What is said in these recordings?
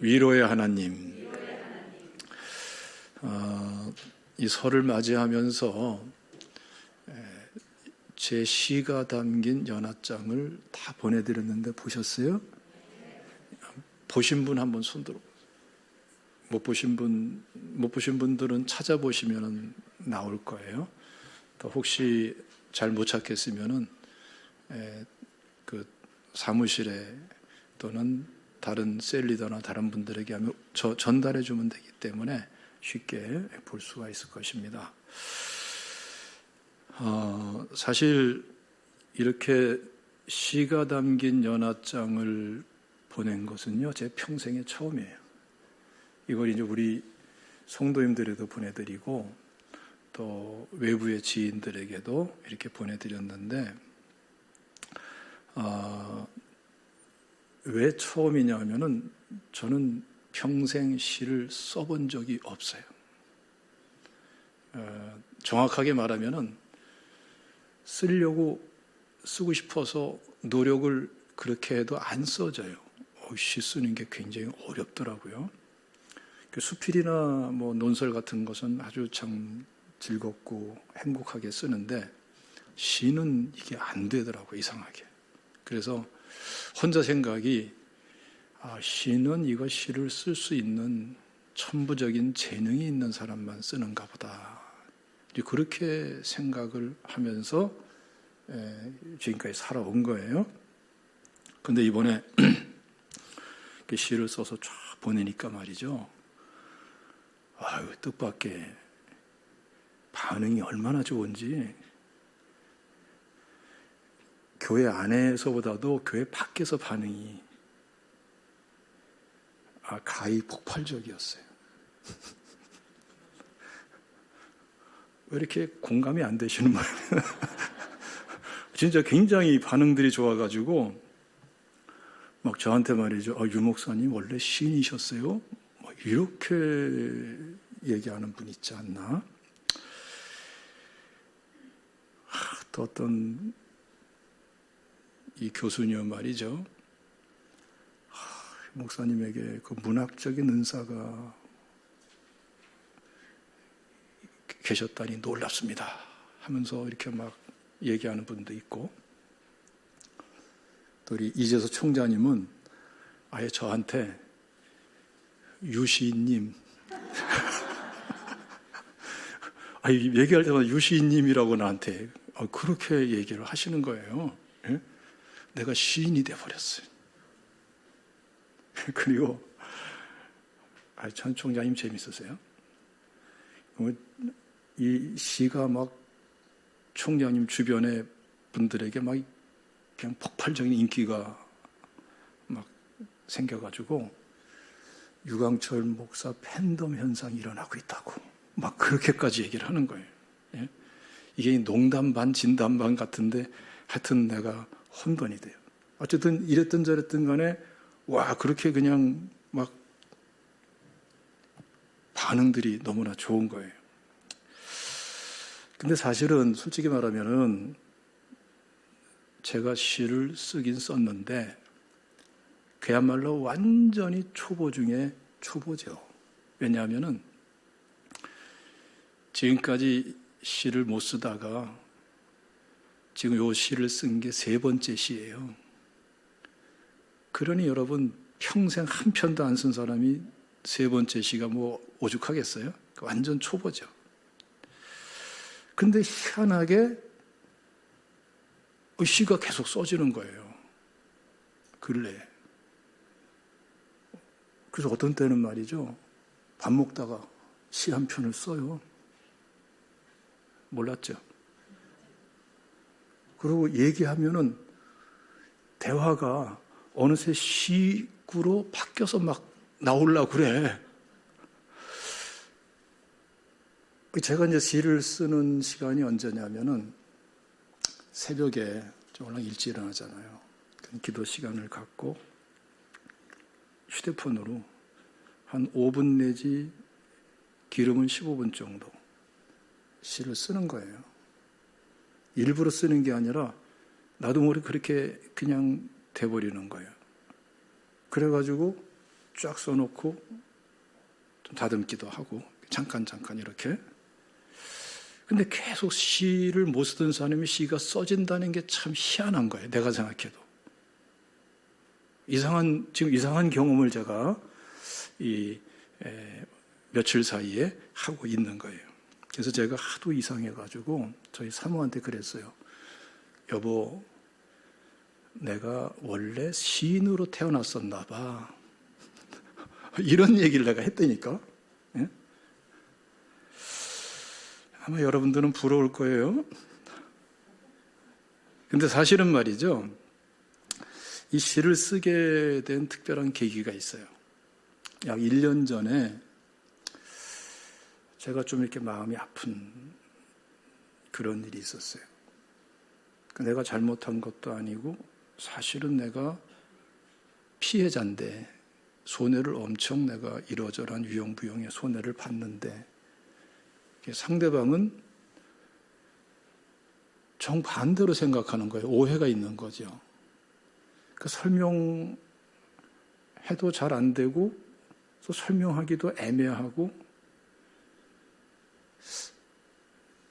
위로의 하나님, 이 설을 맞이하면서 제 시가 담긴 연합장을 다 보내드렸는데 보셨어요? 보신 분 한번 손들어. 못 보신 분들은 찾아보시면 나올 거예요. 또 혹시 잘 못 찾겠으면은 그 사무실에 또는 다른 셀 리더나 다른 분들에게 하면 전달해 주면 되기 때문에 쉽게 볼 수가 있을 것입니다. 사실 이렇게 시가 담긴 연합장을 보낸 것은요, 제 평생에 처음이에요. 이걸 이제 우리 성도님들에도 보내드리고 또 외부의 지인들에게도 이렇게 보내드렸는데, 왜 처음이냐 하면은 저는 평생 시를 써본 적이 없어요. 정확하게 말하면은 쓰고 싶어서 노력을 그렇게 해도 안 써져요. 시 쓰는 게 굉장히 어렵더라고요. 수필이나 뭐 논설 같은 것은 아주 참 즐겁고 행복하게 쓰는데 시는 이게 안 되더라고요, 이상하게. 그래서 혼자 생각이 시는 이거 시를 쓸 수 있는 천부적인 재능이 있는 사람만 쓰는가 보다. 그렇게 생각을 하면서 지금까지 살아온 거예요. 근데 이번에 시를 써서 쫙 보내니까 말이죠. 뜻밖의 반응이 얼마나 좋은지, 교회 안에서보다도 교회 밖에서 반응이 가히 폭발적이었어요. 왜 이렇게 공감이 안 되시는 거예요? 진짜 굉장히 반응들이 좋아가지고 막 저한테 말이죠. 유 목사님 원래 시인이셨어요? 이렇게 얘기하는 분 있지 않나? 또 어떤 이 교수님 말이죠. 목사님에게 그 문학적인 은사가 계셨다니 놀랍습니다 하면서 이렇게 막 얘기하는 분도 있고, 또 우리 이재석 총장님은 아예 저한테 유시인님 얘기할 때마다 유시인님이라고 나한테 그렇게 얘기를 하시는 거예요. 예? 내가 시인이 돼버렸어요. 그리고 전 총장님 재밌으세요? 이 시가 막 총장님 주변의 분들에게 막 그냥 폭발적인 인기가 막 생겨가지고 유광철 목사 팬덤 현상이 일어나고 있다고 막 그렇게까지 얘기를 하는 거예요. 예? 이게 농담 반 진담 반 같은데 하여튼 내가 혼돈이 돼요. 어쨌든 이랬든 저랬든 간에 그렇게 그냥 막 반응들이 너무나 좋은 거예요. 근데 사실은 솔직히 말하면은 제가 시를 쓰긴 썼는데 그야말로 완전히 초보 중에 초보죠. 왜냐하면은 지금까지 시를 못 쓰다가 지금 요 시를 쓴 게 3번째 시예요. 그러니 여러분 평생 한 편도 안 쓴 사람이 3번째 시가 뭐 오죽하겠어요? 완전 초보죠. 근데 희한하게 시가 계속 써지는 거예요. 근래에. 그래서 어떤 때는 말이죠. 밥 먹다가 시 한 편을 써요. 몰랐죠? 그리고 얘기하면은 대화가 어느새 시구로 바뀌어서 막 나오려고 그래. 제가 이제 시를 쓰는 시간이 언제냐면은 새벽에 워낙 일찍 일어나잖아요. 기도 시간을 갖고 휴대폰으로 한 5분 내지 길으면 15분 정도 시를 쓰는 거예요. 일부러 쓰는 게 아니라 나도 모르게 그렇게 그냥 돼버리는 거예요. 그래가지고 쫙 써놓고 좀 다듬기도 하고 잠깐 이렇게. 근데 계속 시를 못 쓰던 사람이 시가 써진다는 게 참 희한한 거예요. 내가 생각해도. 지금 이상한 경험을 제가 며칠 사이에 하고 있는 거예요. 그래서 제가 하도 이상해가지고 저희 사모한테 그랬어요. 여보, 내가 원래 시인으로 태어났었나 봐. 이런 얘기를 내가 했다니까. 예? 아마 여러분들은 부러울 거예요. 근데 사실은 말이죠. 이 시를 쓰게 된 특별한 계기가 있어요. 약 1년 전에 제가 좀 이렇게 마음이 아픈 그런 일이 있었어요. 내가 잘못한 것도 아니고 사실은 내가 피해자인데 손해를 엄청 내가 이러저러한 유용부용의 손해를 봤는데 상대방은 정반대로 생각하는 거예요. 오해가 있는 거죠. 그 설명해도 잘 안 되고 또 설명하기도 애매하고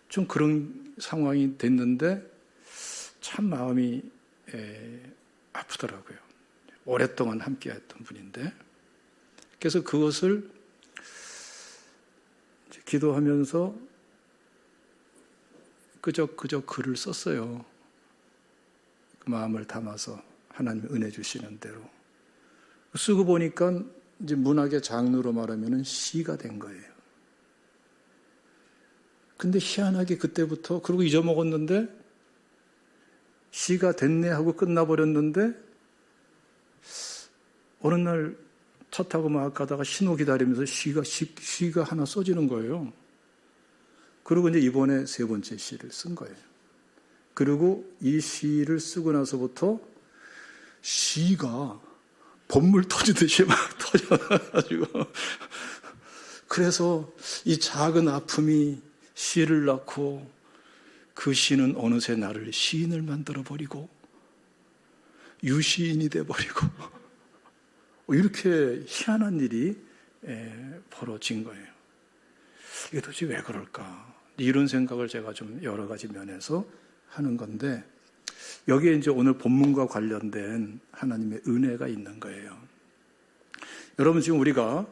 좀 그런 상황이 됐는데 참 마음이 아프더라고요. 오랫동안 함께했던 분인데 그래서 그것을 기도하면서 그저 글을 썼어요. 그 마음을 담아서 하나님 은혜 주시는 대로 쓰고 보니까 이제 문학의 장르로 말하면 시가 된 거예요. 근데 희한하게 그때부터 그러고 잊어먹었는데 시가 됐네 하고 끝나버렸는데 어느 날 차 타고 막 가다가 신호 기다리면서 시가 하나 써지는 거예요. 그리고 이제 이번에 3번째 시를 쓴 거예요. 그리고 이 시를 쓰고 나서부터 시가 번물 터지듯이 막 터져가지고 그래서 이 작은 아픔이 시를 낳고 그 시는 어느새 나를 시인을 만들어버리고 유시인이 돼버리고 이렇게 희한한 일이 벌어진 거예요. 이게 도대체 왜 그럴까? 이런 생각을 제가 좀 여러 가지 면에서 하는 건데 여기에 이제 오늘 본문과 관련된 하나님의 은혜가 있는 거예요. 여러분 지금 우리가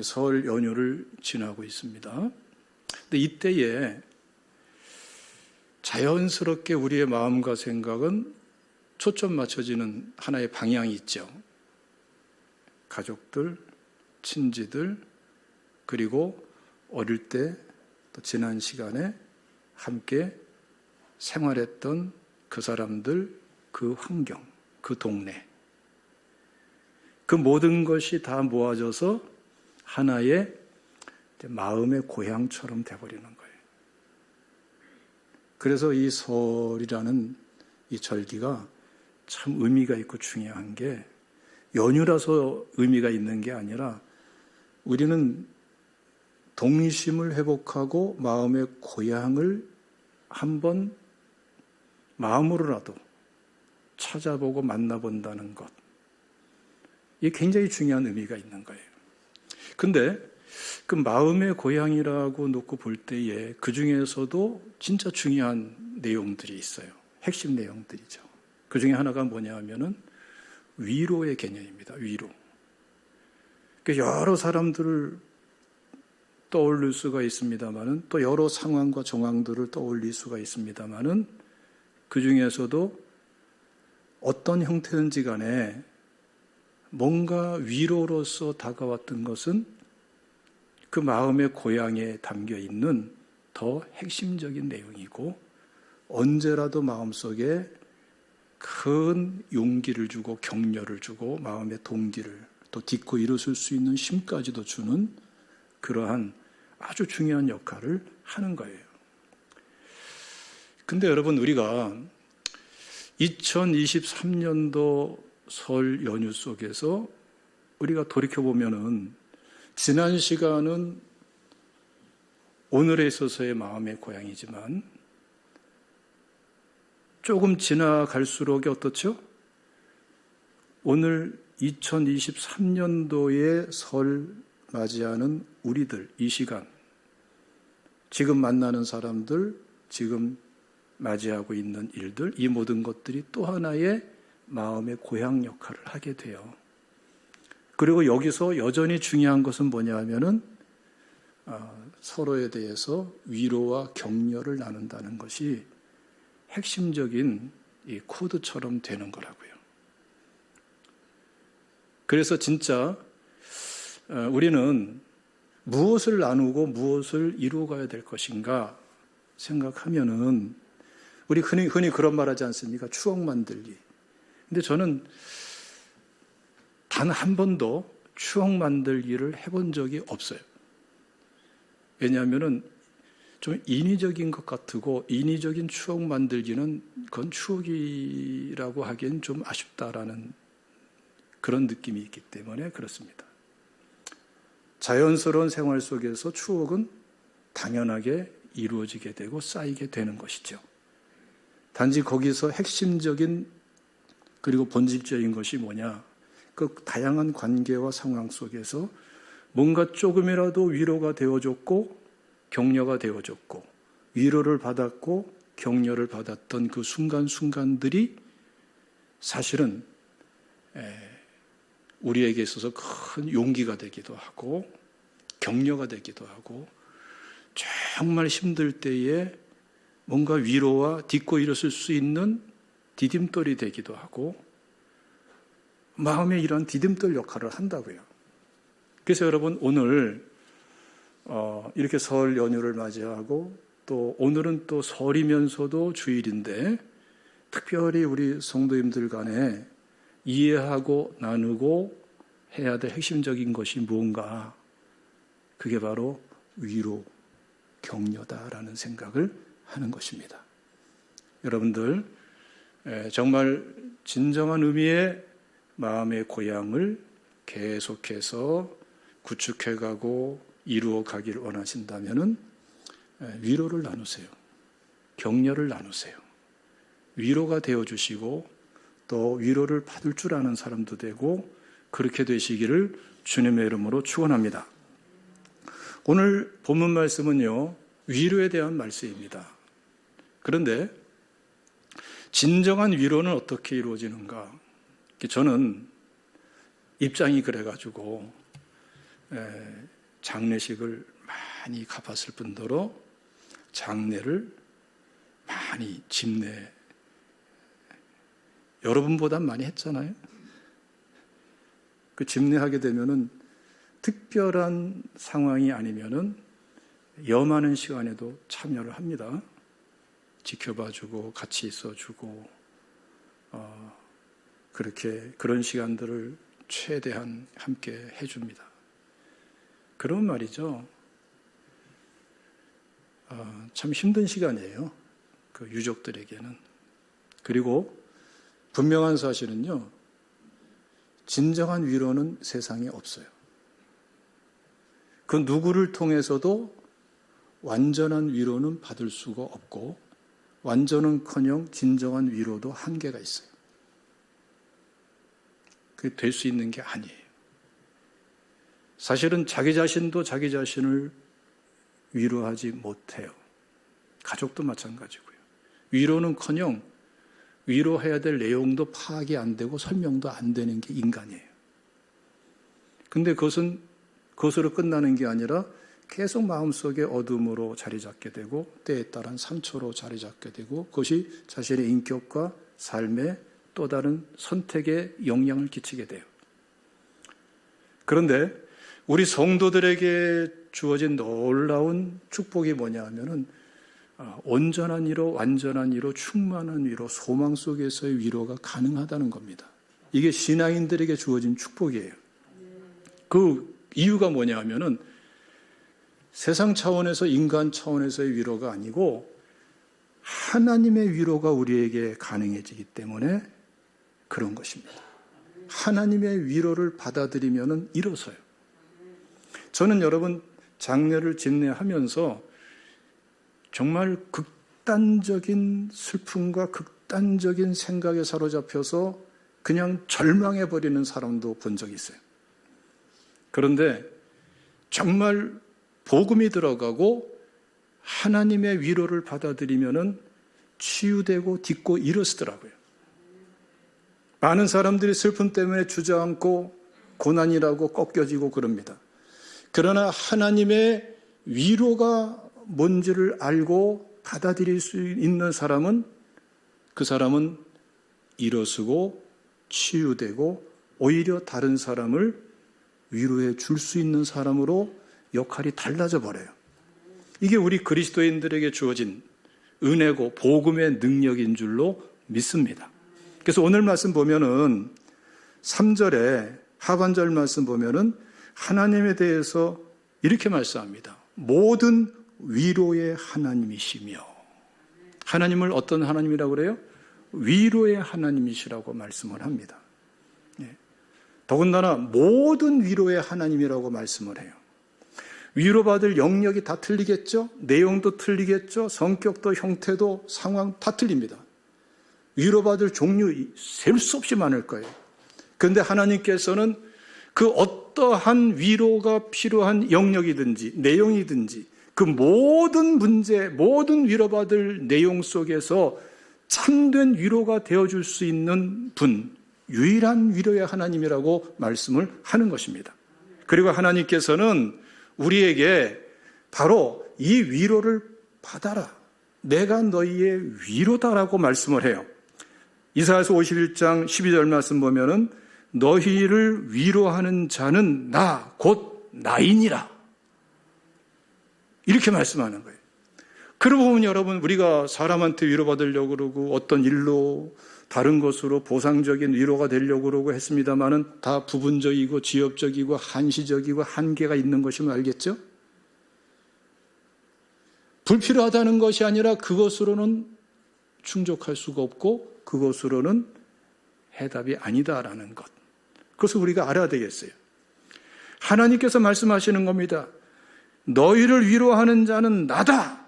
설 연휴를 지나고 있습니다. 근데 이때에 자연스럽게 우리의 마음과 생각은 초점 맞춰지는 하나의 방향이 있죠. 가족들, 친지들, 그리고 어릴 때 또 지난 시간에 함께 생활했던 그 사람들, 그 환경, 그 동네. 그 모든 것이 다 모아져서 하나의 마음의 고향처럼 돼버리는 거예요. 그래서 이 설이라는 이 절기가 참 의미가 있고 중요한 게 연휴라서 의미가 있는 게 아니라 우리는 동심을 회복하고 마음의 고향을 한번 마음으로라도 찾아보고 만나본다는 것. 이게 굉장히 중요한 의미가 있는 거예요. 근데 그 마음의 고향이라고 놓고 볼 때에 그 중에서도 진짜 중요한 내용들이 있어요. 핵심 내용들이죠. 그 중에 하나가 뭐냐 하면은 위로의 개념입니다. 위로. 여러 사람들을 떠올릴 수가 있습니다만은 또 여러 상황과 정황들을 떠올릴 수가 있습니다만은 그 중에서도 어떤 형태든지 간에 뭔가 위로로서 다가왔던 것은 그 마음의 고향에 담겨 있는 더 핵심적인 내용이고 언제라도 마음속에 큰 용기를 주고 격려를 주고 마음의 동기를 또 딛고 일어설 수 있는 힘까지도 주는 그러한 아주 중요한 역할을 하는 거예요. 근데 여러분 우리가 2023년도 설 연휴 속에서 우리가 돌이켜보면은 지난 시간은 오늘에 있어서의 마음의 고향이지만 조금 지나갈수록 어떻죠? 오늘 2023년도에 설 맞이하는 우리들, 이 시간, 지금 만나는 사람들, 지금 맞이하고 있는 일들, 이 모든 것들이 또 하나의 마음의 고향 역할을 하게 돼요. 그리고 여기서 여전히 중요한 것은 뭐냐 하면은 서로에 대해서 위로와 격려를 나눈다는 것이 핵심적인 이 코드처럼 되는 거라고요. 그래서 진짜 우리는 무엇을 나누고 무엇을 이루어가야 될 것인가 생각하면은 우리 흔히 그런 말 하지 않습니까? 추억 만들기. 근데 저는 단 한 번도 추억 만들기를 해본 적이 없어요. 왜냐하면은 좀 인위적인 것 같고 인위적인 추억 만들기는 그건 추억이라고 하기엔 좀 아쉽다라는 그런 느낌이 있기 때문에 그렇습니다. 자연스러운 생활 속에서 추억은 당연하게 이루어지게 되고 쌓이게 되는 것이죠. 단지 거기서 핵심적인 그리고 본질적인 것이 뭐냐? 그 다양한 관계와 상황 속에서 뭔가 조금이라도 위로가 되어줬고 격려가 되어줬고 위로를 받았고 격려를 받았던 그 순간순간들이 사실은 우리에게 있어서 큰 용기가 되기도 하고 격려가 되기도 하고 정말 힘들 때에 뭔가 위로와 딛고 일어설 수 있는 디딤돌이 되기도 하고 마음에 이런 디딤돌 역할을 한다고요. 그래서 여러분 오늘 이렇게 설 연휴를 맞이하고 또 오늘은 또 설이면서도 주일인데 특별히 우리 성도님들 간에 이해하고 나누고 해야 될 핵심적인 것이 무언가 그게 바로 위로, 격려다라는 생각을 하는 것입니다. 여러분들 정말 진정한 의미의 마음의 고향을 계속해서 구축해가고 이루어가기를 원하신다면은 위로를 나누세요. 격려를 나누세요. 위로가 되어주시고 또 위로를 받을 줄 아는 사람도 되고 그렇게 되시기를 주님의 이름으로 축원합니다. 오늘 본문 말씀은요, 위로에 대한 말씀입니다. 그런데 진정한 위로는 어떻게 이루어지는가? 저는 입장이 그래가지고 장례식을 많이 가봤을 뿐더러 장례를 많이 집례 여러분보다 많이 했잖아요. 그 집례하게 되면은 특별한 상황이 아니면은 염하는 시간에도 참여를 합니다. 지켜봐주고 같이 있어주고 그렇게 그런 시간들을 최대한 함께 해줍니다. 그런 말이죠. 참 힘든 시간이에요. 그 유족들에게는. 그리고 분명한 사실은요. 진정한 위로는 세상에 없어요. 그 누구를 통해서도 완전한 위로는 받을 수가 없고 완전은커녕 진정한 위로도 한계가 있어요. 그게 될 수 있는 게 아니에요. 사실은 자기 자신도 자기 자신을 위로하지 못해요. 가족도 마찬가지고요. 위로는커녕 위로해야 될 내용도 파악이 안 되고 설명도 안 되는 게 인간이에요. 근데 그것은 그것으로 끝나는 게 아니라 계속 마음속에 어둠으로 자리 잡게 되고 때에 따른 상처로 자리 잡게 되고 그것이 자신의 인격과 삶에 또 다른 선택에 영향을 끼치게 돼요. 그런데 우리 성도들에게 주어진 놀라운 축복이 뭐냐 하면은 온전한 위로, 완전한 위로, 충만한 위로, 소망 속에서의 위로가 가능하다는 겁니다. 이게 신앙인들에게 주어진 축복이에요. 그 이유가 뭐냐 하면은 세상 차원에서 인간 차원에서의 위로가 아니고 하나님의 위로가 우리에게 가능해지기 때문에 그런 것입니다. 하나님의 위로를 받아들이면은 일어서요. 저는 여러분 장례를 집례하면서 정말 극단적인 슬픔과 극단적인 생각에 사로잡혀서 그냥 절망해버리는 사람도 본 적이 있어요. 그런데 정말 복음이 들어가고 하나님의 위로를 받아들이면은 치유되고 딛고 일어서더라고요. 많은 사람들이 슬픔 때문에 주저앉고 고난이라고 꺾여지고 그럽니다. 그러나 하나님의 위로가 뭔지를 알고 받아들일 수 있는 사람은 그 사람은 일어서고 치유되고 오히려 다른 사람을 위로해 줄 수 있는 사람으로 역할이 달라져 버려요. 이게 우리 그리스도인들에게 주어진 은혜고 복음의 능력인 줄로 믿습니다. 그래서 오늘 말씀 보면은 3절에 하반절 말씀 보면은 하나님에 대해서 이렇게 말씀합니다. 모든 위로의 하나님이시며, 하나님을 어떤 하나님이라고 그래요? 위로의 하나님이시라고 말씀을 합니다. 더군다나 모든 위로의 하나님이라고 말씀을 해요. 위로받을 영역이 다 틀리겠죠? 내용도 틀리겠죠? 성격도 형태도 상황 다 틀립니다. 위로받을 종류 셀 수 없이 많을 거예요. 그런데 하나님께서는 그 어떠한 위로가 필요한 영역이든지 내용이든지 그 모든 문제, 모든 위로받을 내용 속에서 참된 위로가 되어줄 수 있는 분, 유일한 위로의 하나님이라고 말씀을 하는 것입니다. 그리고 하나님께서는 우리에게 바로 이 위로를 받아라. 내가 너희의 위로다라고 말씀을 해요. 이사야서 51장 12절 말씀 보면은 너희를 위로하는 자는 나, 곧 나이니라. 이렇게 말씀하는 거예요. 그러고 보면 여러분, 우리가 사람한테 위로받으려고 그러고 어떤 일로 다른 것으로 보상적인 위로가 되려고 그러고 했습니다만은 다 부분적이고 지역적이고 한시적이고 한계가 있는 것임을 알겠죠? 불필요하다는 것이 아니라 그것으로는 충족할 수가 없고 그것으로는 해답이 아니다라는 것. 그것을 우리가 알아야 되겠어요. 하나님께서 말씀하시는 겁니다. 너희를 위로하는 자는 나다.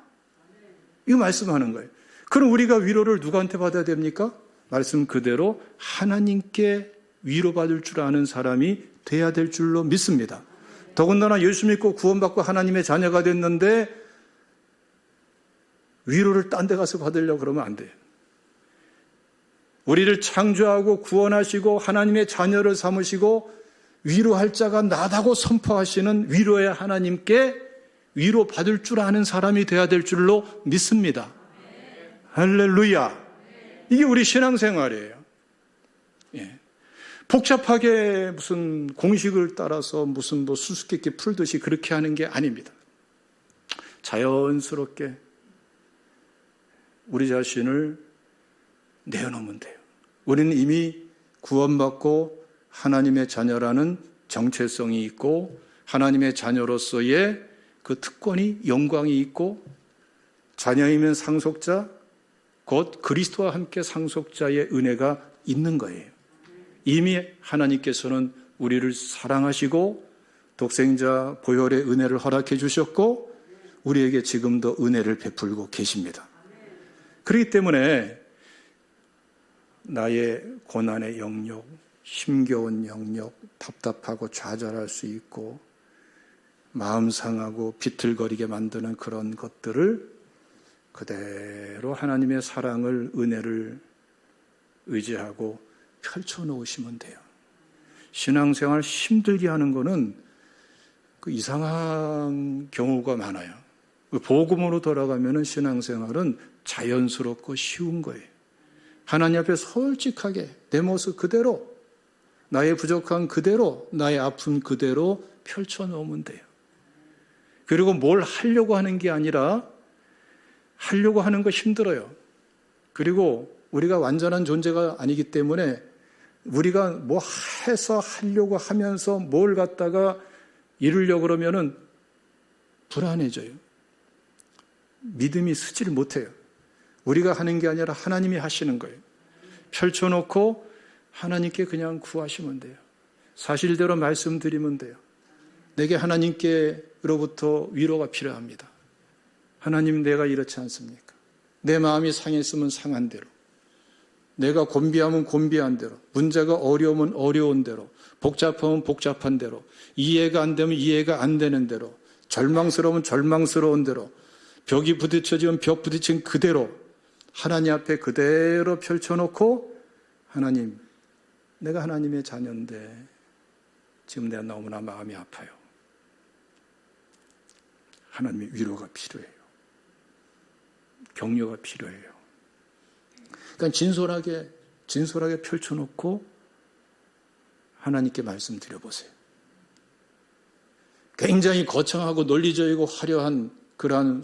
이거 말씀하는 거예요. 그럼 우리가 위로를 누구한테 받아야 됩니까? 말씀 그대로 하나님께 위로받을 줄 아는 사람이 돼야 될 줄로 믿습니다. 더군다나 예수 믿고 구원받고 하나님의 자녀가 됐는데 위로를 딴 데 가서 받으려고 그러면 안 돼요. 우리를 창조하고 구원하시고 하나님의 자녀를 삼으시고 위로할 자가 나다고 선포하시는 위로의 하나님께 위로받을 줄 아는 사람이 돼야 될 줄로 믿습니다. 할렐루야. 이게 우리 신앙생활이에요. 예. 복잡하게 무슨 공식을 따라서 무슨 뭐 수수께끼 풀듯이 그렇게 하는 게 아닙니다. 자연스럽게 우리 자신을 내어놓으면 돼요. 우리는 이미 구원받고 하나님의 자녀라는 정체성이 있고 하나님의 자녀로서의 그 특권이 영광이 있고 자녀이면 상속자 곧 그리스도와 함께 상속자의 은혜가 있는 거예요. 이미 하나님께서는 우리를 사랑하시고 독생자 보혈의 은혜를 허락해 주셨고 우리에게 지금도 은혜를 베풀고 계십니다. 그렇기 때문에 나의 고난의 영역, 힘겨운 영역, 답답하고 좌절할 수 있고 마음 상하고 비틀거리게 만드는 그런 것들을 그대로 하나님의 사랑을, 은혜를 의지하고 펼쳐놓으시면 돼요. 신앙생활 힘들게 하는 거는 그 이상한 경우가 많아요. 복음으로 돌아가면 신앙생활은 자연스럽고 쉬운 거예요. 하나님 앞에 솔직하게 내 모습 그대로, 나의 부족한 그대로, 나의 아픔 그대로 펼쳐놓으면 돼요. 그리고 뭘 하려고 하는 게 아니라 하려고 하는 거 힘들어요. 그리고 우리가 완전한 존재가 아니기 때문에 우리가 뭐 해서 하려고 하면서 뭘 갖다가 이루려고 그러면은 불안해져요. 믿음이 서지를 못해요. 우리가 하는 게 아니라 하나님이 하시는 거예요. 펼쳐놓고 하나님께 그냥 구하시면 돼요. 사실대로 말씀드리면 돼요. 내게 하나님께로부터 위로가 필요합니다. 하나님, 내가 이렇지 않습니까? 내 마음이 상했으면 상한 대로, 내가 곤비하면 곤비한 대로, 문제가 어려우면 어려운 대로, 복잡하면 복잡한 대로, 이해가 안 되면 이해가 안 되는 대로, 절망스러우면 절망스러운 대로, 벽이 부딪혀지면 벽 부딪힌 그대로 하나님 앞에 그대로 펼쳐놓고, 하나님, 내가 하나님의 자녀인데 지금 내가 너무나 마음이 아파요. 하나님의 위로가 필요해요. 격려가 필요해요. 그러니까 진솔하게 펼쳐놓고 하나님께 말씀드려보세요. 굉장히 거창하고 논리적이고 화려한 그런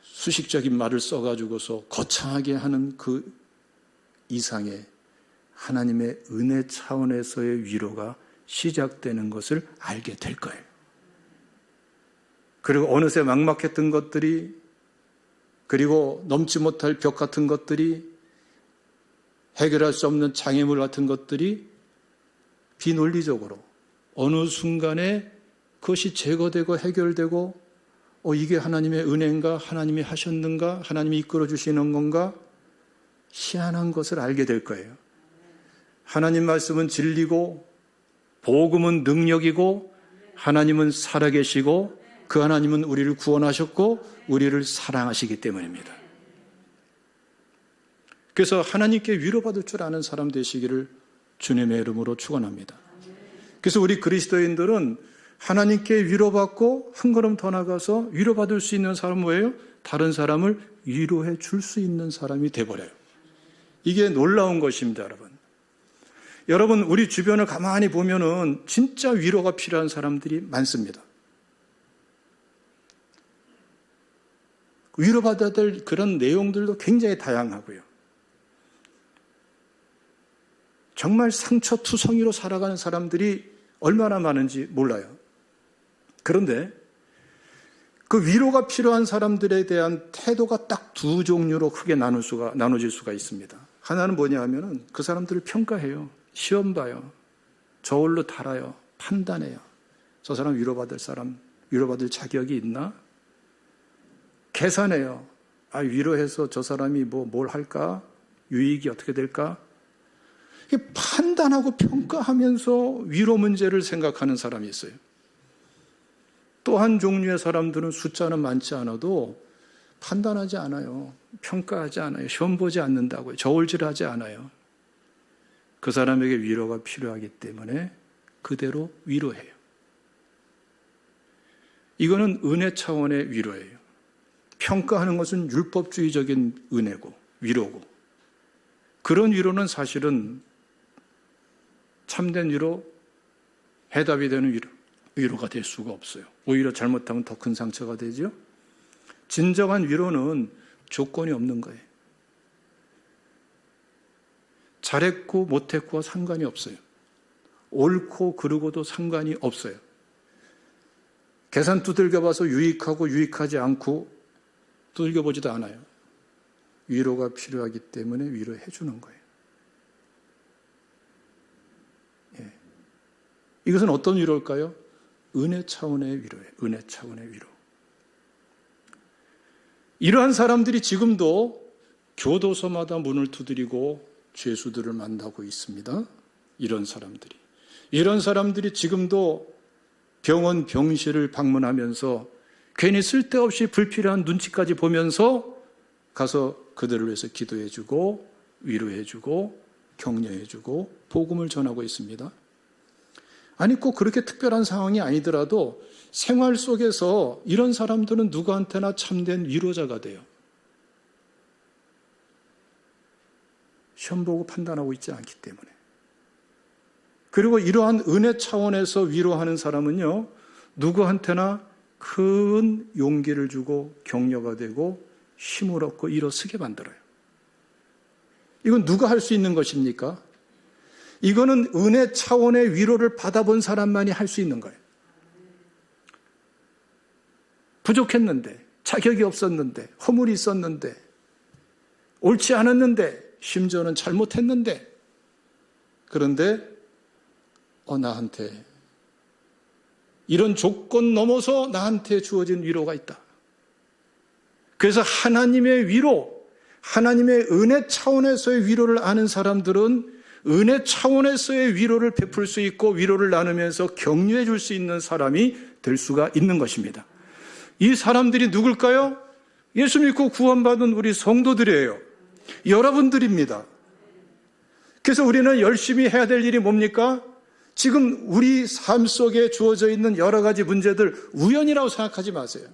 수식적인 말을 써가지고서 거창하게 하는 그 이상의 하나님의 은혜 차원에서의 위로가 시작되는 것을 알게 될 거예요. 그리고 어느새 막막했던 것들이, 그리고 넘지 못할 벽 같은 것들이, 해결할 수 없는 장애물 같은 것들이 비논리적으로 어느 순간에 그것이 제거되고 해결되고, 이게 하나님의 은혜인가? 하나님이 하셨는가? 하나님이 이끌어 주시는 건가? 희한한 것을 알게 될 거예요. 하나님 말씀은 진리고, 복음은 능력이고, 하나님은 살아계시고, 그 하나님은 우리를 구원하셨고 우리를 사랑하시기 때문입니다. 그래서 하나님께 위로받을 줄 아는 사람 되시기를 주님의 이름으로 축원합니다. 그래서 우리 그리스도인들은 하나님께 위로받고 한 걸음 더 나가서 위로받을 수 있는 사람은 뭐예요? 다른 사람을 위로해 줄 수 있는 사람이 돼버려요. 이게 놀라운 것입니다, 여러분. 여러분, 우리 주변을 가만히 보면은 진짜 위로가 필요한 사람들이 많습니다. 위로받아야 될 그런 내용들도 굉장히 다양하고요. 정말 상처투성이로 살아가는 사람들이 얼마나 많은지 몰라요. 그런데 그 위로가 필요한 사람들에 대한 태도가 딱 두 종류로 크게 나눠질 수가 있습니다. 하나는 뭐냐 하면은 그 사람들을 평가해요. 시험 봐요. 저울로 달아요. 판단해요. 저 사람 위로받을 자격이 있나? 계산해요. 위로해서 저 사람이 뭘 할까? 유익이 어떻게 될까? 판단하고 평가하면서 위로 문제를 생각하는 사람이 있어요. 또 한 종류의 사람들은 숫자는 많지 않아도 판단하지 않아요. 평가하지 않아요. 시험 보지 않는다고요. 저울질하지 않아요. 그 사람에게 위로가 필요하기 때문에 그대로 위로해요. 이거는 은혜 차원의 위로예요. 평가하는 것은 율법주의적인 은혜고 위로고, 그런 위로는 사실은 참된 위로, 해답이 되는 위로가 될 수가 없어요. 오히려 잘못하면 더 큰 상처가 되죠. 진정한 위로는 조건이 없는 거예요. 잘했고 못했고와 상관이 없어요. 옳고 그르고도 상관이 없어요. 계산 두들겨봐서 유익하고 유익하지 않고 두들겨보지도 않아요. 위로가 필요하기 때문에 위로해 주는 거예요. 이것은 어떤 위로일까요? 은혜 차원의 위로예요. 은혜 차원의 위로. 이러한 사람들이 지금도 교도소마다 문을 두드리고 죄수들을 만나고 있습니다. 이런 사람들이 지금도 병원, 병실을 방문하면서 괜히 쓸데없이 불필요한 눈치까지 보면서 가서 그들을 위해서 기도해주고 위로해주고 격려해주고 복음을 전하고 있습니다. 아니, 꼭 그렇게 특별한 상황이 아니더라도 생활 속에서 이런 사람들은 누구한테나 참된 위로자가 돼요. 시험 보고 판단하고 있지 않기 때문에. 그리고 이러한 은혜 차원에서 위로하는 사람은요, 누구한테나 큰 용기를 주고 격려가 되고 힘을 얻고 일어서게 만들어요. 이건 누가 할 수 있는 것입니까? 이거는 은혜 차원의 위로를 받아본 사람만이 할 수 있는 거예요. 부족했는데, 자격이 없었는데, 허물이 있었는데, 옳지 않았는데, 심지어는 잘못했는데, 그런데 나한테 이런 조건 넘어서 나한테 주어진 위로가 있다. 그래서 하나님의 위로, 하나님의 은혜 차원에서의 위로를 아는 사람들은 은혜 차원에서의 위로를 베풀 수 있고 위로를 나누면서 격려해 줄 수 있는 사람이 될 수가 있는 것입니다. 이 사람들이 누굴까요? 예수 믿고 구원받은 우리 성도들이에요. 여러분들입니다. 그래서 우리는 열심히 해야 될 일이 뭡니까? 지금 우리 삶 속에 주어져 있는 여러 가지 문제들 우연이라고 생각하지 마세요.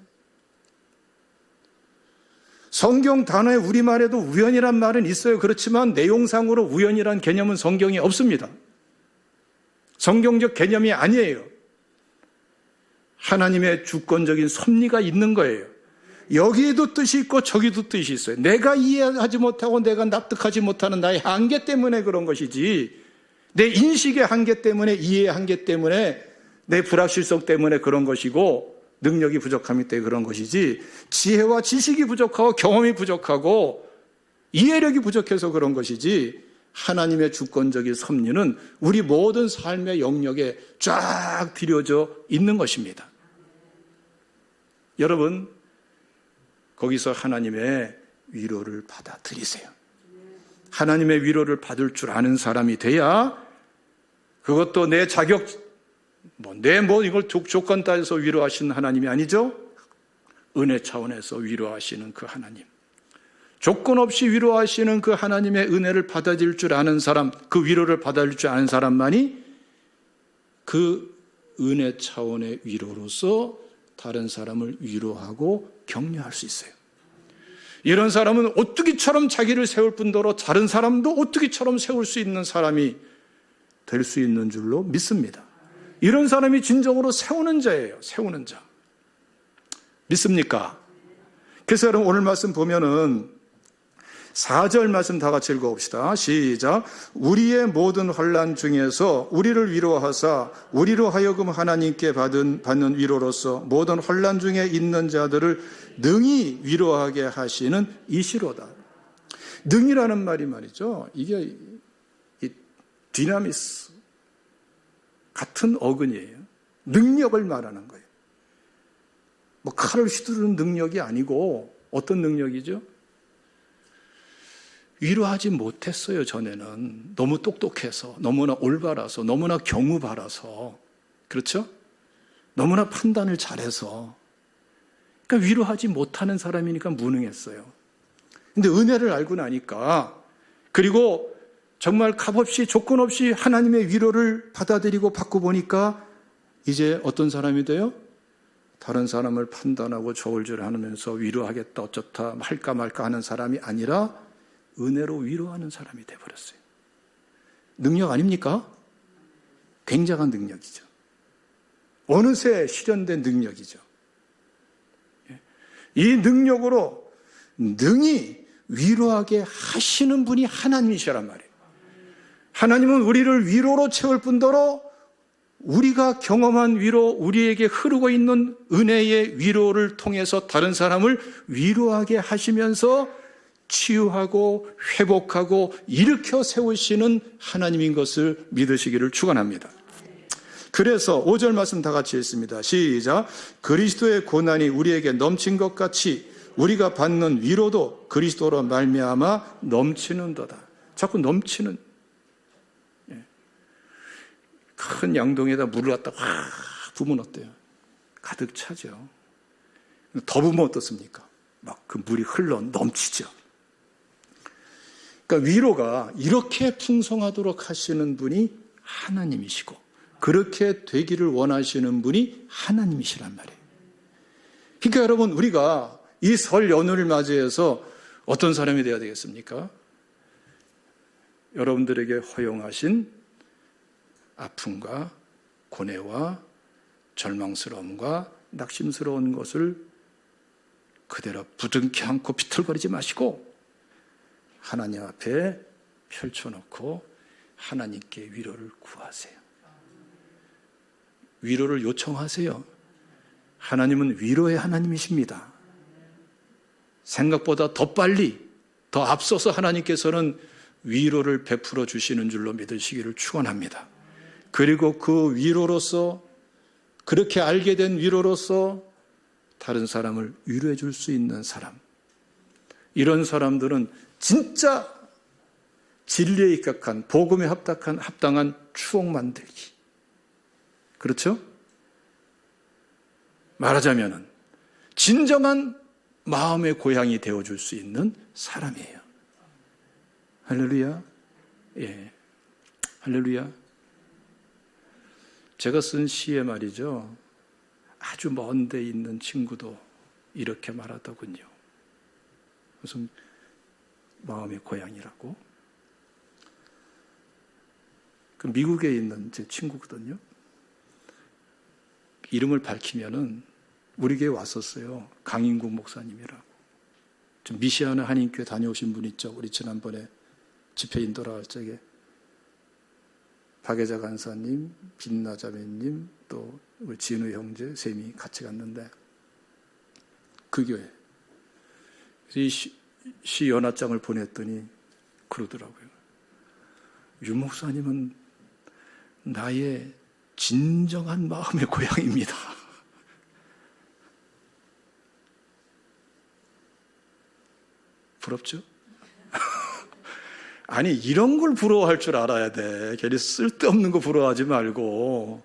성경 단어의 우리말에도 우연이란 말은 있어요. 그렇지만 내용상으로 우연이란 개념은 성경에 없습니다. 성경적 개념이 아니에요. 하나님의 주권적인 섭리가 있는 거예요. 여기에도 뜻이 있고 저기도 뜻이 있어요. 내가 이해하지 못하고 내가 납득하지 못하는 나의 한계 때문에 그런 것이지, 내 인식의 한계 때문에, 이해의 한계 때문에, 내 불확실성 때문에 그런 것이고 능력이 부족함이 때문에 그런 것이지, 지혜와 지식이 부족하고 경험이 부족하고 이해력이 부족해서 그런 것이지, 하나님의 주권적인 섭리는 우리 모든 삶의 영역에 쫙 들여져 있는 것입니다. 여러분, 거기서 하나님의 위로를 받아들이세요. 하나님의 위로를 받을 줄 아는 사람이 돼야, 그것도 내 자격, 이걸 조건 따져서 위로하시는 하나님이 아니죠. 은혜 차원에서 위로하시는 그 하나님, 조건 없이 위로하시는 그 하나님의 은혜를 받아들일 줄 아는 사람, 그 위로를 받아들일 줄 아는 사람만이 그 은혜 차원의 위로로서 다른 사람을 위로하고 격려할 수 있어요. 이런 사람은 오뚜기처럼 자기를 세울 뿐더러 다른 사람도 오뚜기처럼 세울 수 있는 사람이 될 수 있는 줄로 믿습니다. 이런 사람이 진정으로 세우는 자예요. 세우는 자. 믿습니까? 그래서 여러분, 오늘 말씀 보면은 4절 말씀 다 같이 읽어봅시다. 시작. 우리의 모든 환난 중에서 우리를 위로하사 우리로 하여금 하나님께 받는 위로로서 모든 환난 중에 있는 자들을 능히 위로하게 하시는 이시로다. 능이라는 말이 말이죠, 이게 디나미스 같은 어근이에요. 능력을 말하는 거예요. 칼을 휘두르는 능력이 아니고 어떤 능력이죠? 위로하지 못했어요, 전에는. 너무 똑똑해서, 너무나 올바라서, 너무나 경우 바라서. 그렇죠? 너무나 판단을 잘해서. 그러니까 위로하지 못하는 사람이니까 무능했어요. 근데 은혜를 알고 나니까, 그리고 정말 값없이, 조건 없이 하나님의 위로를 받아들이고 받고 보니까 이제 어떤 사람이 돼요? 다른 사람을 판단하고 저울질하면서 위로하겠다, 어쩌다 할까 말까 하는 사람이 아니라 은혜로 위로하는 사람이 되어버렸어요. 능력 아닙니까? 굉장한 능력이죠. 어느새 실현된 능력이죠. 이 능력으로 능히 위로하게 하시는 분이 하나님이시란 말이에요. 하나님은 우리를 위로로 채울 뿐더러 우리가 경험한 위로, 우리에게 흐르고 있는 은혜의 위로를 통해서 다른 사람을 위로하게 하시면서 치유하고 회복하고 일으켜 세우시는 하나님인 것을 믿으시기를 축원합니다. 그래서 5절 말씀 다 같이 읽습니다. 시작. 그리스도의 고난이 우리에게 넘친 것 같이 우리가 받는 위로도 그리스도로 말미암아 넘치는도다. 자꾸 넘치는, 큰 양동이에다 물을 갖다 확 부으면 어때요? 가득 차죠. 더 부으면 어떻습니까? 막 그 물이 흘러 넘치죠. 그러니까 위로가 이렇게 풍성하도록 하시는 분이 하나님이시고 그렇게 되기를 원하시는 분이 하나님이시란 말이에요. 그러니까 여러분, 우리가 이 설 연휴를 맞이해서 어떤 사람이 되어야 되겠습니까? 여러분들에게 허용하신 아픔과 고뇌와 절망스러움과 낙심스러운 것을 그대로 부둥켜 안고 비틀거리지 마시고 하나님 앞에 펼쳐놓고 하나님께 위로를 구하세요. 위로를 요청하세요. 하나님은 위로의 하나님이십니다. 생각보다 더 빨리, 더 앞서서 하나님께서는 위로를 베풀어 주시는 줄로 믿으시기를 축원합니다. 그리고 그 위로로서, 그렇게 알게 된 위로로서 다른 사람을 위로해 줄 수 있는 사람, 이런 사람들은 진짜 진리에 입각한, 복음에 합당한 추억 만들기. 그렇죠? 말하자면은 진정한 마음의 고향이 되어줄 수 있는 사람이에요. 할렐루야. 예. 할렐루야. 제가 쓴 시에 말이죠. 아주 먼 데 있는 친구도 이렇게 말하더군요. 무슨 마음의 고향이라고. 그 미국에 있는 제 친구거든요. 이름을 밝히면은 우리 교회 왔었어요. 강인국 목사님이라고. 좀 미시아나 한인교회 다녀오신 분 있죠. 우리 지난번에 집회 인도라 할 적에 박혜자 간사님, 빛나자매님, 또 우리 진우 형제 셈이 같이 갔는데 그 교회 이 시 연합장을 보냈더니 그러더라고요. 유 목사님은 나의 진정한 마음의 고향입니다. 부럽죠? 아니 이런 걸 부러워할 줄 알아야 돼. 괜히 쓸데없는 거 부러워하지 말고.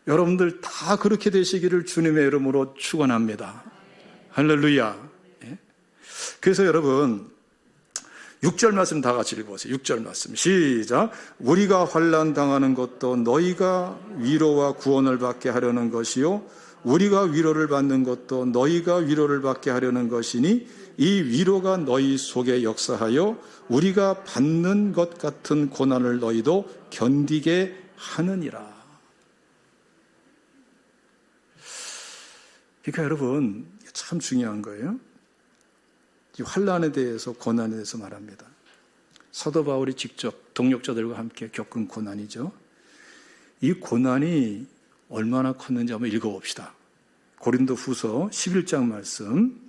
여러분들 다 그렇게 되시기를 주님의 이름으로 축원합니다. 할렐루야. 예? 그래서 여러분 6절 말씀 다 같이 읽어보세요. 6절 말씀 시작. 우리가 환난 당하는 것도 너희가 위로와 구원을 받게 하려는 것이요 우리가 위로를 받는 것도 너희가 위로를 받게 하려는 것이니 이 위로가 너희 속에 역사하여 우리가 받는 것 같은 고난을 너희도 견디게 하느니라. 그러니까 여러분 참 중요한 거예요. 이 환난에 대해서 고난에 대해서 말합니다. 사도 바울이 직접 동역자들과 함께 겪은 고난이죠. 이 고난이 얼마나 컸는지 한번 읽어봅시다. 고린도후서 11장 말씀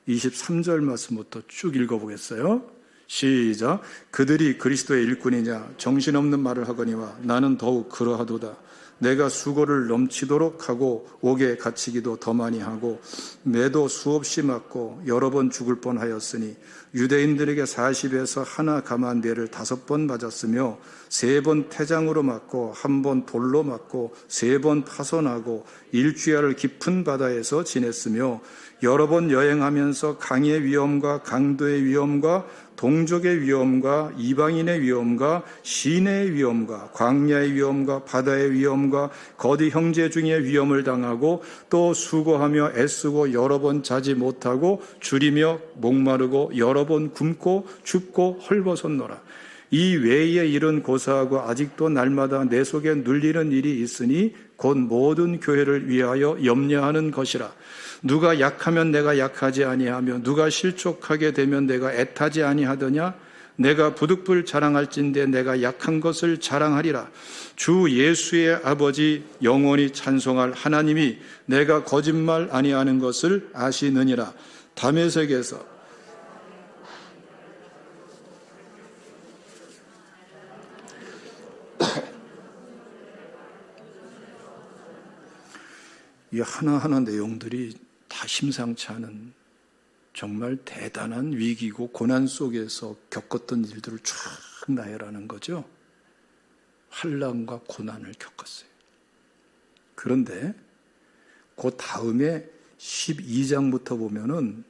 23절 말씀부터 쭉 읽어보겠어요. 시작. 그들이 그리스도의 일꾼이냐 정신없는 말을 하거니와 나는 더욱 그러하도다. 내가 수고를 넘치도록 하고 옥에 갇히기도 더 많이 하고 매도 수없이 맞고 여러 번 죽을 뻔하였으니 유대인들에게 40에서 하나 감한 대를 5번 맞았으며 3번 태장으로 맞고 1번 돌로 맞고 3번 파손하고 일주야를 깊은 바다에서 지냈으며 여러 번 여행하면서 강의 위험과 강도의 위험과 동족의 위험과 이방인의 위험과 시내의 위험과 광야의 위험과 바다의 위험과 거디 형제 중에 위험을 당하고 또 수고하며 애쓰고 여러 번 자지 못하고 줄이며 목마르고 여러 번 굶고 춥고 헐벗었노라. 이 외의 일은 고사하고 아직도 날마다 내 속에 눌리는 일이 있으니 곧 모든 교회를 위하여 염려하는 것이라. 누가 약하면 내가 약하지 아니하며 누가 실족하게 되면 내가 애타지 아니하더냐. 내가 부득불 자랑할진대 내가 약한 것을 자랑하리라. 주 예수의 아버지 영원히 찬송할 하나님이 내가 거짓말 아니하는 것을 아시느니라. 다메섹에서 이 하나하나 내용들이 다 심상치 않은 정말 대단한 위기고 고난 속에서 겪었던 일들을 쫙 나열하는 거죠. 환난과 고난을 겪었어요. 그런데 그 다음에 12장부터 보면은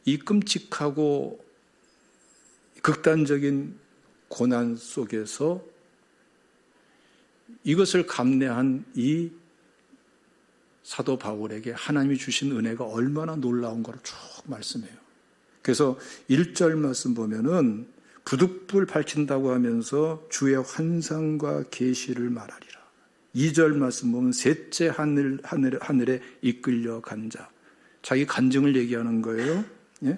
이 끔찍하고 극단적인 고난 속에서 이것을 감내한 이 사도 바울에게 하나님이 주신 은혜가 얼마나 놀라운 걸 쭉 말씀해요. 그래서 1절 말씀 보면은 부득불 밝힌다고 하면서 주의 환상과 계시를 말하리라. 2절 말씀 보면 셋째 하늘에 이끌려 간 자. 자기 간증을 얘기하는 거예요. 예?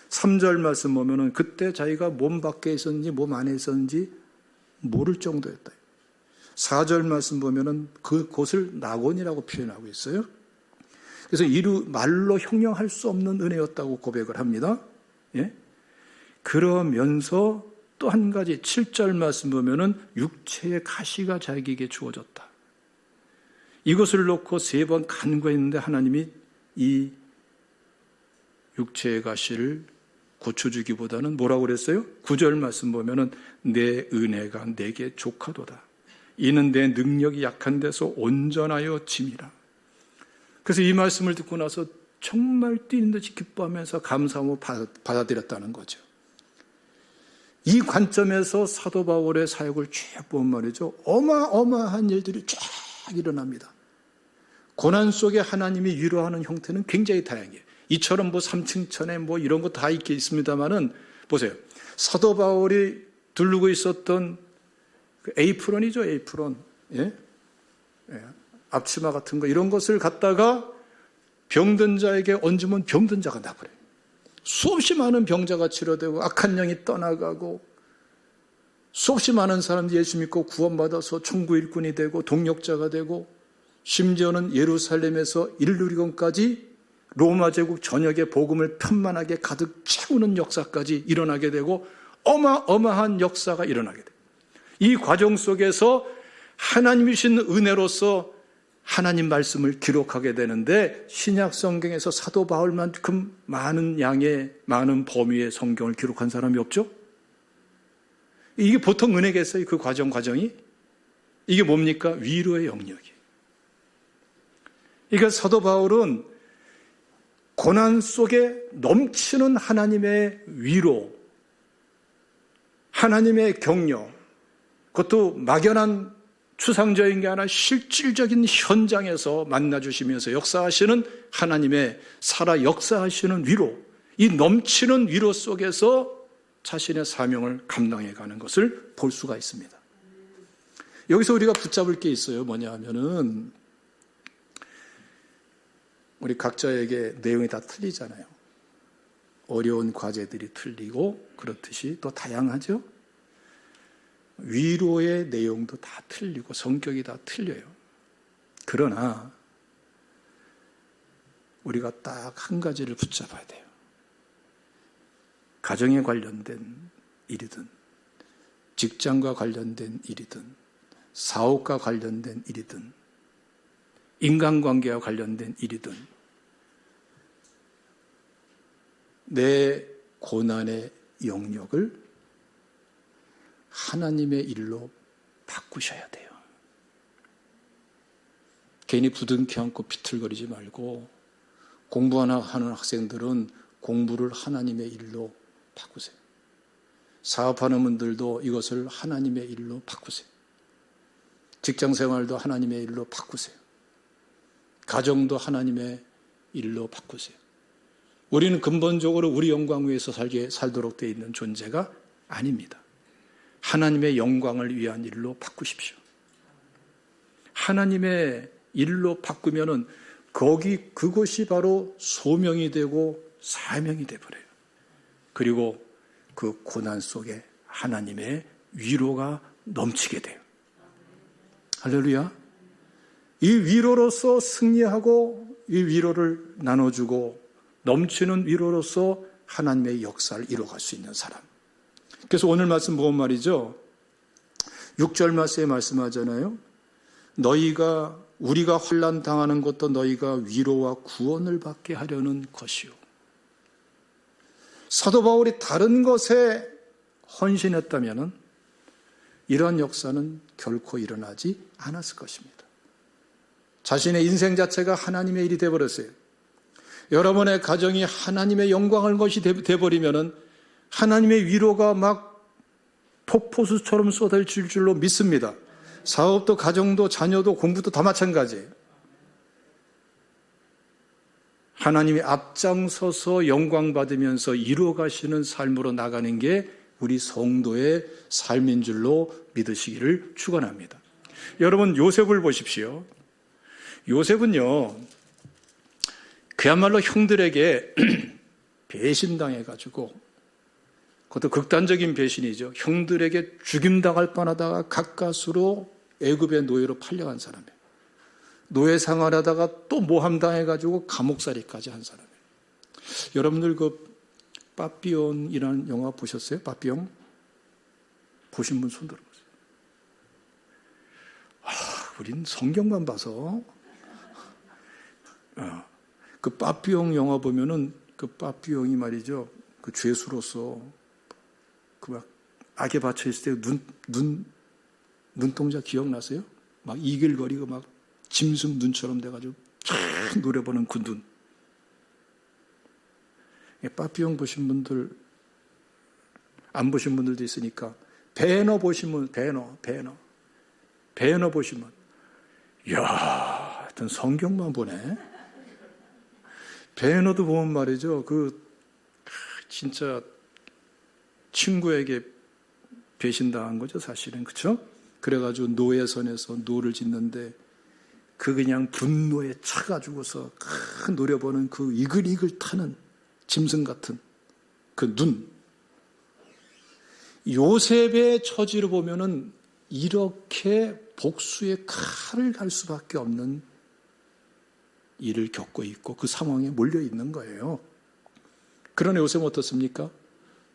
3절 말씀 보면은 그때 자기가 몸 밖에 있었는지 몸 안에 있었는지 모를 정도였다. 4절 말씀 보면은 그곳을 낙원이라고 표현하고 있어요. 그래서 말로 형용할 수 없는 은혜였다고 고백을 합니다. 예? 그러면서 또 한 가지 7절 말씀 보면은 육체의 가시가 자기에게 주어졌다. 이것을 놓고 3번 간구했는데 하나님이 이 육체의 가시를 고쳐주기보다는 뭐라고 그랬어요? 9절 말씀 보면은 내 은혜가 내게 족하도다. 이는 내 능력이 약한 데서 온전하여 짐이라. 그래서 이 말씀을 듣고 나서 정말 뛰는 듯이 기뻐하면서 감사하고 받아들였다는 거죠. 이 관점에서 사도 바울의 사역을 쭉 보면 말이죠. 어마어마한 일들이 쫙 일어납니다. 고난 속에 하나님이 위로하는 형태는 굉장히 다양해요. 이처럼 뭐 3층천에 뭐 이런 거 다 있게 있습니다만은 보세요. 사도 바울이 두르고 있었던 그 에이프론이죠, 에이프론. 예? 예. 앞치마 같은 거 이런 것을 갖다가 병든 자에게 얹으면 병든 자가 나버려요. 수없이 많은 병자가 치료되고 악한 영이 떠나가고 수없이 많은 사람들이 예수 믿고 구원받아서 천국 일꾼이 되고 동력자가 되고 심지어는 예루살렘에서 일루리건까지 로마 제국 전역의 복음을 편만하게 가득 채우는 역사까지 일어나게 되고 어마어마한 역사가 일어나게 돼요. 이 과정 속에서 하나님이신 은혜로서 하나님 말씀을 기록하게 되는데 신약 성경에서 사도 바울만큼 많은 양의 많은 범위의 성경을 기록한 사람이 없죠? 이게 보통 은혜겠어요? 그 과정이? 이게 뭡니까? 위로의 영역이에요. 그러니까 사도 바울은 고난 속에 넘치는 하나님의 위로, 하나님의 격려, 그것도 막연한 추상적인 게 아니라 실질적인 현장에서 만나주시면서 역사하시는 하나님의 살아 역사하시는 위로, 이 넘치는 위로 속에서 자신의 사명을 감당해가는 것을 볼 수가 있습니다. 여기서 우리가 붙잡을 게 있어요. 뭐냐 하면은 우리 각자에게 내용이 다 틀리잖아요. 어려운 과제들이 틀리고 그렇듯이 또 다양하죠. 위로의 내용도 다 틀리고 성격이 다 틀려요. 그러나 우리가 딱 한 가지를 붙잡아야 돼요. 가정에 관련된 일이든 직장과 관련된 일이든 사업과 관련된 일이든 인간관계와 관련된 일이든 내 고난의 영역을 하나님의 일로 바꾸셔야 돼요. 괜히 부둥켜 안고 비틀거리지 말고 공부 하나 하는 학생들은 공부를 하나님의 일로 바꾸세요. 사업하는 분들도 이것을 하나님의 일로 바꾸세요. 직장생활도 하나님의 일로 바꾸세요. 가정도 하나님의 일로 바꾸세요. 우리는 근본적으로 우리 영광 위에서 살도록 되어 있는 존재가 아닙니다. 하나님의 영광을 위한 일로 바꾸십시오. 하나님의 일로 바꾸면은 그것이 바로 소명이 되고 사명이 되어버려요. 그리고 그 고난 속에 하나님의 위로가 넘치게 돼요. 할렐루야. 이 위로로서 승리하고 이 위로를 나눠주고 넘치는 위로로서 하나님의 역사를 이루어갈 수 있는 사람. 그래서 오늘 말씀 보면 말이죠. 6절 말씀에 말씀하잖아요. 우리가 환난 당하는 것도 너희가 위로와 구원을 받게 하려는 것이요. 사도 바울이 다른 것에 헌신했다면 이러한 역사는 결코 일어나지 않았을 것입니다. 자신의 인생 자체가 하나님의 일이 되어버렸어요. 여러분의 가정이 하나님의 영광을 것이 되어버리면 하나님의 위로가 막 폭포수처럼 쏟아질 줄로 믿습니다. 사업도 가정도 자녀도 공부도 다 마찬가지예요. 하나님이 앞장서서 영광 받으면서 이루어가시는 삶으로 나가는 게 우리 성도의 삶인 줄로 믿으시기를 축원합니다. 여러분 요셉을 보십시오. 요셉은요 그야말로 형들에게 배신당해가지고 그것도 극단적인 배신이죠. 형들에게 죽임당할 뻔하다가 가까스로 애굽의 노예로 팔려간 사람이에요. 노예 생활하다가 또 모함당해가지고 감옥살이까지 한 사람이에요. 여러분들 그 빠삐용이라는 영화 보셨어요? 빠삐용? 보신 분 손 들어보세요. 우린 성경만 봐서 그 빠삐용 영화 보면은 그 빠삐용이 말이죠. 그 죄수로서 그 막 악에 받쳐 있을 때 눈동자 기억나세요? 막 이글거리고 막 짐승 눈처럼 돼가지고 쫙 노려보는 그 눈. 빠삐용 보신 분들, 안 보신 분들도 있으니까 배너 보시면 배너 보시면 이야, 하여튼 성경만 보네. 배너도 보면 말이죠. 진짜 친구에게 배신당한 거죠, 사실은. 그렇죠? 그래가지고 노예선에서 노를 짓는데 그냥 분노에 차가지고서 노려보는 그 이글이글 타는 짐승 같은 그 눈. 요셉의 처지를 보면은 이렇게 복수의 칼을 갈 수밖에 없는 일을 겪고 있고 그 상황에 몰려 있는 거예요. 그러나 요셉은 어떻습니까?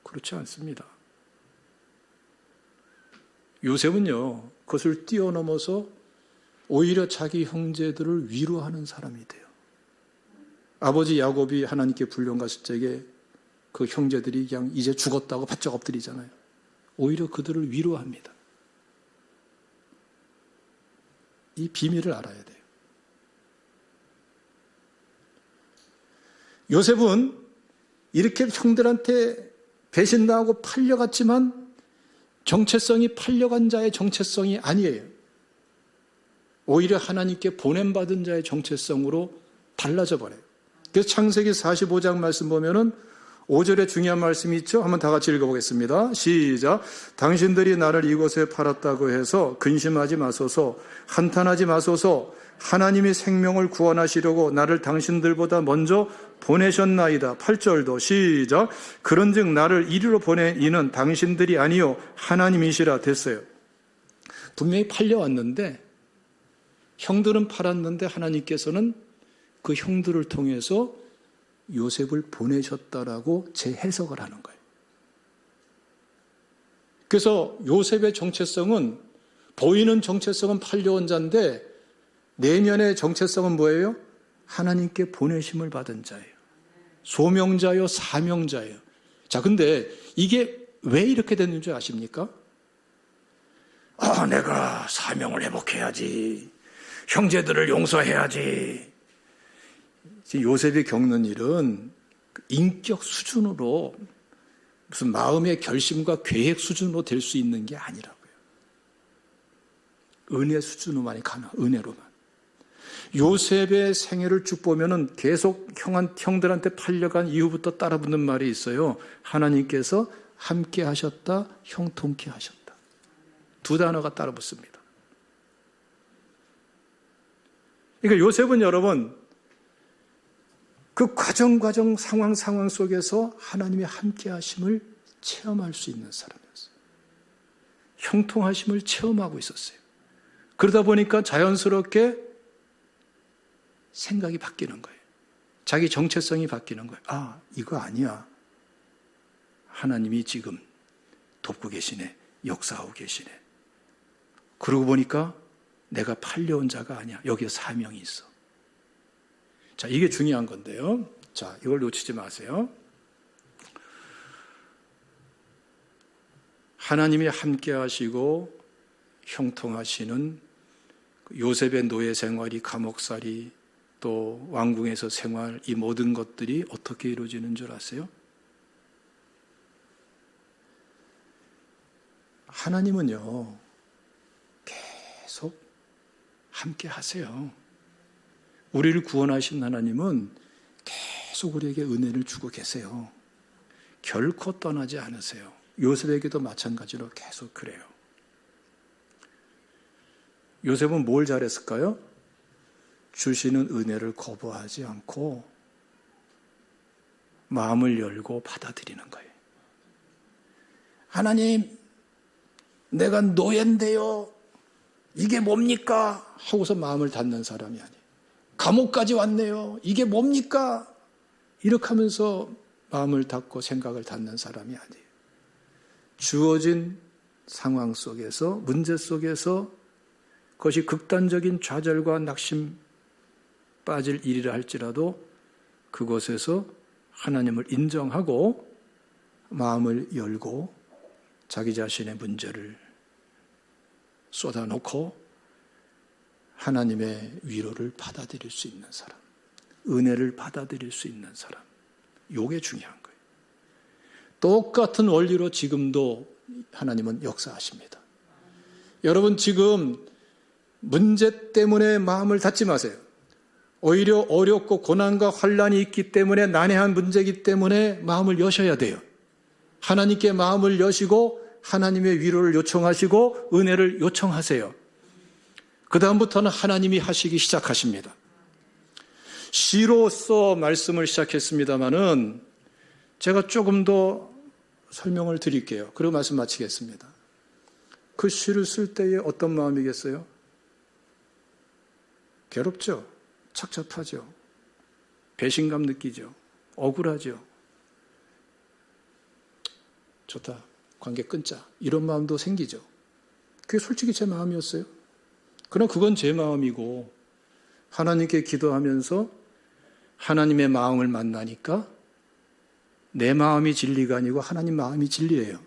그렇지 않습니다. 요셉은요, 그것을 뛰어넘어서 오히려 자기 형제들을 위로하는 사람이 돼요. 아버지 야곱이 하나님께 불려갔을 적에 그 형제들이 그냥 이제 죽었다고 바짝 엎드리잖아요. 오히려 그들을 위로합니다. 이 비밀을 알아야 돼요. 요셉은 이렇게 형들한테 배신당하고 팔려갔지만 정체성이 팔려간 자의 정체성이 아니에요. 오히려 하나님께 보냄받은 자의 정체성으로 달라져 버려요. 그래서 창세기 45장 말씀 보면은 5절에 중요한 말씀이 있죠. 한번 다 같이 읽어보겠습니다. 시작. 당신들이 나를 이곳에 팔았다고 해서 근심하지 마소서, 한탄하지 마소서. 하나님이 생명을 구원하시려고 나를 당신들보다 먼저 보내셨나이다. 8절도 시작. 그런즉 나를 이리로 보낸 이는 당신들이 아니요 하나님이시라. 됐어요. 분명히 팔려왔는데 형들은 팔았는데 하나님께서는 그 형들을 통해서 요셉을 보내셨다라고 재해석을 하는 거예요. 그래서 요셉의 정체성은, 보이는 정체성은 팔려온 자인데 내면의 정체성은 뭐예요? 하나님께 보내심을 받은 자예요. 소명자요, 사명자예요. 자, 근데 이게 왜 이렇게 됐는 줄 아십니까? 내가 사명을 회복해야지. 형제들을 용서해야지. 요셉이 겪는 일은 인격 수준으로 무슨 마음의 결심과 계획 수준으로 될 수 있는 게 아니라고요. 은혜 수준으로만이 가능, 은혜로만. 요셉의 생애를 쭉 보면은 계속 형들한테 팔려간 이후부터 따라붙는 말이 있어요. 하나님께서 함께 하셨다, 형통케 하셨다. 두 단어가 따라붙습니다. 그러니까 요셉은 여러분, 그 과정 상황 속에서 하나님의 함께 하심을 체험할 수 있는 사람이었어요. 형통하심을 체험하고 있었어요. 그러다 보니까 자연스럽게 생각이 바뀌는 거예요. 자기 정체성이 바뀌는 거예요. 이거 아니야. 하나님이 지금 돕고 계시네. 역사하고 계시네. 그러고 보니까 내가 팔려온 자가 아니야. 여기에 사명이 있어. 자, 이게 중요한 건데요. 자, 이걸 놓치지 마세요. 하나님이 함께 하시고 형통하시는 요셉의 노예 생활이, 감옥살이, 또 왕궁에서 생활, 이 모든 것들이 어떻게 이루어지는 줄 아세요? 하나님은요, 계속 함께 하세요. 우리를 구원하신 하나님은 계속 우리에게 은혜를 주고 계세요. 결코 떠나지 않으세요. 요셉에게도 마찬가지로 계속 그래요. 요셉은 뭘 잘했을까요? 주시는 은혜를 거부하지 않고 마음을 열고 받아들이는 거예요. 하나님, 내가 노예인데요. 이게 뭡니까? 하고서 마음을 닫는 사람이 아니에요. 감옥까지 왔네요. 이게 뭡니까? 이렇게 하면서 마음을 닫고 생각을 닫는 사람이 아니에요. 주어진 상황 속에서, 문제 속에서 그것이 극단적인 좌절과 낙심 빠질 일이라 할지라도 그곳에서 하나님을 인정하고 마음을 열고 자기 자신의 문제를 쏟아놓고 하나님의 위로를 받아들일 수 있는 사람, 은혜를 받아들일 수 있는 사람, 이게 중요한 거예요. 똑같은 원리로 지금도 하나님은 역사하십니다. 여러분, 지금 문제 때문에 마음을 닫지 마세요. 오히려 어렵고 고난과 환난이 있기 때문에, 난해한 문제이기 때문에 마음을 여셔야 돼요. 하나님께 마음을 여시고 하나님의 위로를 요청하시고 은혜를 요청하세요. 그 다음부터는 하나님이 하시기 시작하십니다. 시로서 말씀을 시작했습니다마는 제가 조금 더 설명을 드릴게요. 그리고 말씀 마치겠습니다. 그 시를 쓸 때에 어떤 마음이겠어요? 괴롭죠? 착잡하죠? 배신감 느끼죠? 억울하죠? 좋다, 관계 끊자, 이런 마음도 생기죠. 그게 솔직히 제 마음이었어요. 그러나 그건 제 마음이고, 하나님께 기도하면서 하나님의 마음을 만나니까 내 마음이 진리가 아니고 하나님 마음이 진리예요.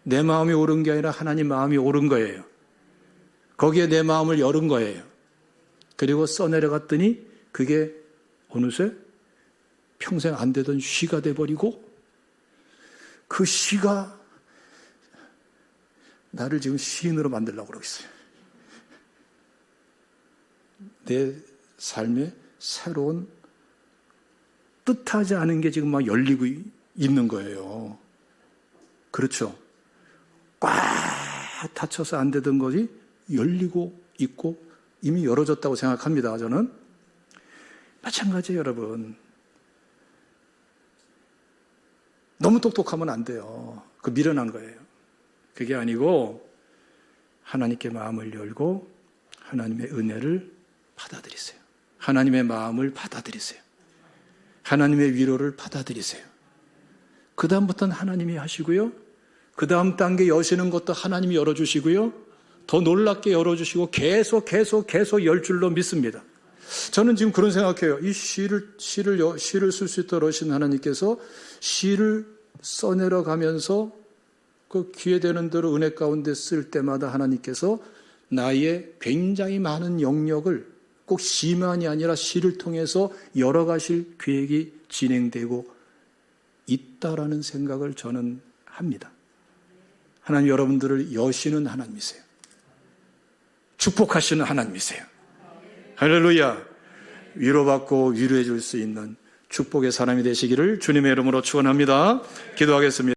내 마음이 옳은 게 아니라 하나님 마음이 옳은 거예요. 거기에 내 마음을 열은 거예요. 그리고 써내려갔더니 그게 어느새 평생 안 되던 시가 돼버리고, 그 시가 나를 지금 시인으로 만들려고 그러고 있어요. 내 삶에 새로운 뜻하지 않은 게 지금 막 열리고 있는 거예요. 그렇죠? 꽉 닫혀서 안 되던 것이 열리고 있고 이미 열어졌다고 생각합니다. 저는 마찬가지예요. 여러분, 너무 똑똑하면 안 돼요. 그 미련한 거예요. 그게 아니고 하나님께 마음을 열고 하나님의 은혜를 받아들이세요. 하나님의 마음을 받아들이세요. 하나님의 위로를 받아들이세요. 그 다음부터는 하나님이 하시고요. 그 다음 단계 여시는 것도 하나님이 열어주시고요. 더 놀랍게 열어주시고 계속 열 줄로 믿습니다. 저는 지금 그런 생각해요. 이 시를 쓸 수 있도록 하신 하나님께서 시를 써내려 가면서 그 기회 되는 대로 은혜 가운데 쓸 때마다 하나님께서 나의 굉장히 많은 영역을 꼭 시만이 아니라 시를 통해서 열어가실 계획이 진행되고 있다라는 생각을 저는 합니다. 하나님, 여러분들을 여시는 하나님이세요. 축복하시는 하나님이세요. 할렐루야. 위로받고 위로해 줄 수 있는 축복의 사람이 되시기를 주님의 이름으로 축원합니다. 기도하겠습니다.